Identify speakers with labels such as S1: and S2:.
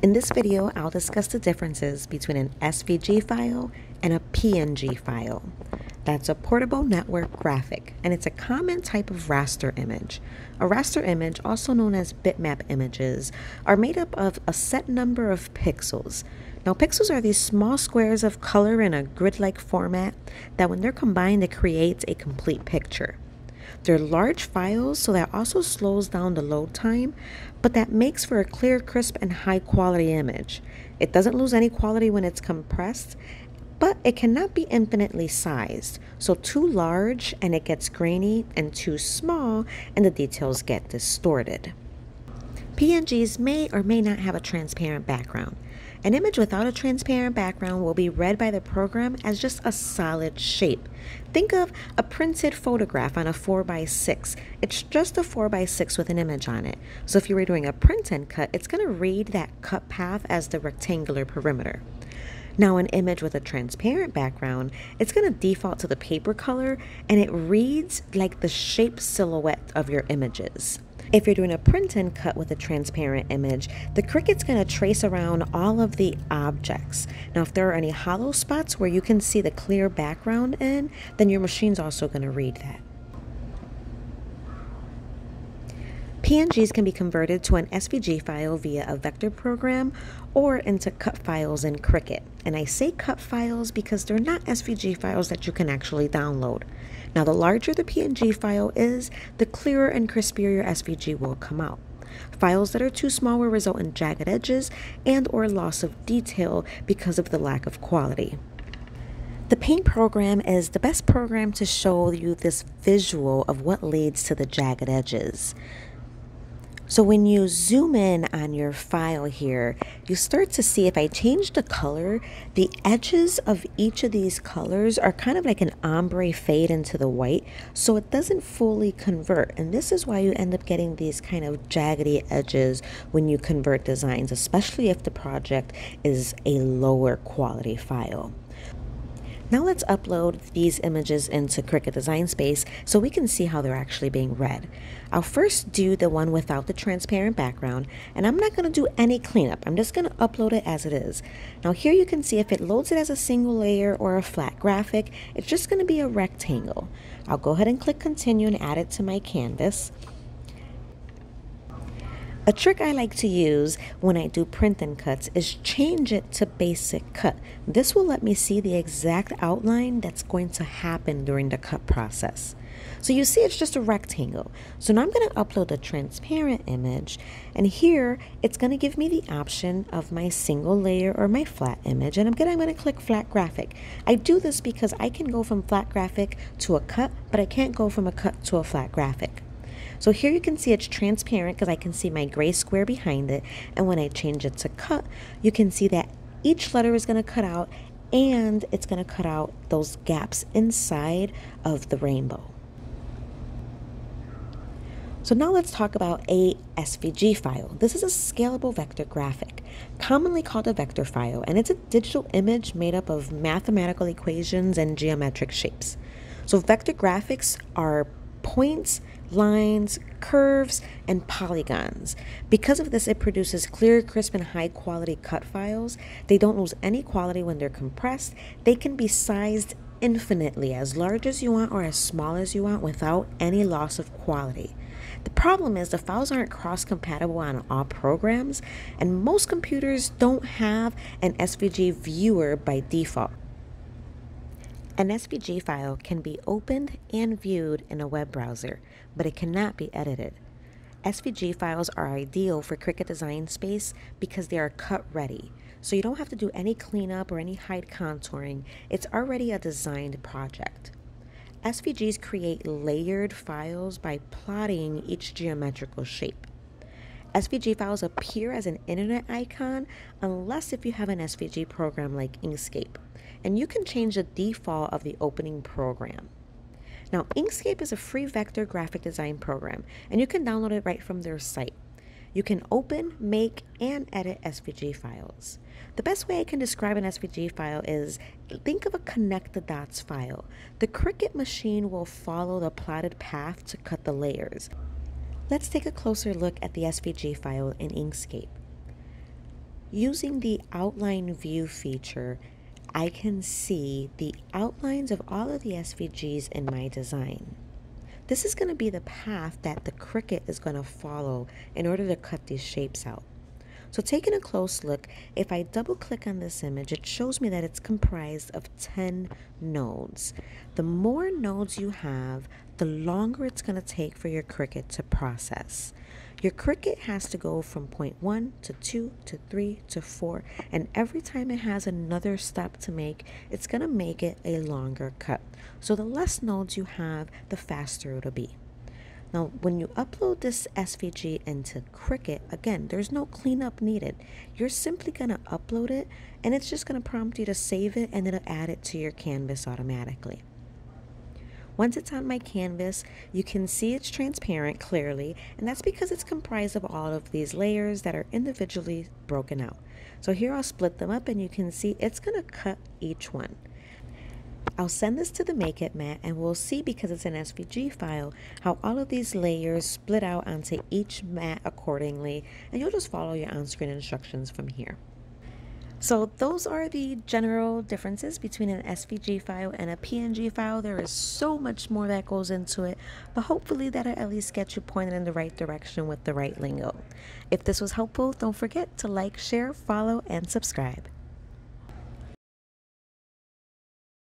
S1: In this video, I'll discuss the differences between an SVG file and a PNG file. That's a portable network graphic, and it's a common type of raster image. A raster image, also known as bitmap images, are made up of a set number of pixels. Now, pixels are these small squares of color in a grid-like format that when they're combined, it creates a complete picture. They're large files, so that also slows down the load time, but that makes for a clear, crisp, and high quality image. It doesn't lose any quality when it's compressed, but it cannot be infinitely sized. So too large and it gets grainy, and too small and the details get distorted. PNGs may or may not have a transparent background. An image without a transparent background will be read by the program as just a solid shape. Think of a printed photograph on a 4x6. It's just a 4x6 with an image on it. So if you were doing a print and cut, it's going to read that cut path as the rectangular perimeter. Now, an image with a transparent background, it's going to default to the paper color, and it reads like the shape silhouette of your images. If you're doing a print and cut with a transparent image, the Cricut's going to trace around all of the objects. Now, if there are any hollow spots where you can see the clear background in, then your machine's also going to read that. PNGs can be converted to an SVG file via a vector program or into cut files in Cricut. And I say cut files because they're not SVG files that you can actually download. Now, the larger the PNG file is, the clearer and crispier your SVG will come out. Files that are too small will result in jagged edges and or loss of detail because of the lack of quality. The Paint program is the best program to show you this visual of what leads to the jagged edges. So when you zoom in on your file here, you start to see if I change the color, the edges of each of these colors are kind of like an ombre fade into the white, so it doesn't fully convert. And this is why you end up getting these kind of jaggedy edges when you convert designs, especially if the project is a lower quality file. Now let's upload these images into Cricut Design Space so we can see how they're actually being read. I'll first do the one without the transparent background, and I'm not going to do any cleanup. I'm just going to upload it as it is. Now here you can see if it loads it as a single layer or a flat graphic, it's just going to be a rectangle. I'll go ahead and click continue and add it to my canvas. A trick I like to use when I do print and cuts is change it to basic cut. This will let me see the exact outline that's going to happen during the cut process. So you see it's just a rectangle. So now I'm going to upload a transparent image, and here it's going to give me the option of my single layer or my flat image, and I'm going to click flat graphic. I do this because I can go from flat graphic to a cut, but I can't go from a cut to a flat graphic. So here you can see it's transparent because I can see my gray square behind it, and when I change it to cut, you can see that each letter is going to cut out, and it's going to cut out those gaps inside of the rainbow. So now let's talk about a SVG file. This is a scalable vector graphic, commonly called a vector file, and it's a digital image made up of mathematical equations and geometric shapes. So vector graphics are points, lines, curves, and polygons. Because of this, it produces clear, crisp, and high quality cut files. They don't lose any quality when they're compressed. They can be sized infinitely, as large as you want or as small as you want, without any loss of quality. The problem is the files aren't cross-compatible on all programs, and most computers don't have an SVG viewer by default. An SVG file can be opened and viewed in a web browser, but it cannot be edited. SVG files are ideal for Cricut Design Space because they are cut ready, so you don't have to do any cleanup or any hide contouring. It's already a designed project. SVGs create layered files by plotting each geometrical shape. SVG files appear as an internet icon unless if you have an SVG program like Inkscape, and you can change the default of the opening program. Now, Inkscape is a free vector graphic design program, and you can download it right from their site. You can open, make, and edit SVG files. The best way I can describe an SVG file is, think of a connect the dots file. The Cricut machine will follow the plotted path to cut the layers. Let's take a closer look at the SVG file in Inkscape. Using the outline view feature, I can see the outlines of all of the SVGs in my design. This is going to be the path that the Cricut is going to follow in order to cut these shapes out. So taking a close look, if I double click on this image, it shows me that it's comprised of 10 nodes. The more nodes you have, the longer it's going to take for your Cricut to process. Your Cricut has to go from point 1 to 2 to 3 to 4, and every time it has another step to make, it's going to make it a longer cut. So the less nodes you have, the faster it'll be. Now, when you upload this SVG into Cricut, again, there's no cleanup needed. You're simply going to upload it, and it's just going to prompt you to save it, and it'll add it to your canvas automatically. Once it's on my canvas, you can see it's transparent clearly, and that's because it's comprised of all of these layers that are individually broken out. So here I'll split them up, and you can see it's going to cut each one. I'll send this to the Make It mat, and we'll see, because it's an SVG file, how all of these layers split out onto each mat accordingly, and you'll just follow your on-screen instructions from here. So those are the general differences between an SVG file and a PNG file. There is so much more that goes into it, but hopefully that'll at least get you pointed in the right direction with the right lingo. If this was helpful, don't forget to like, share, follow, and subscribe.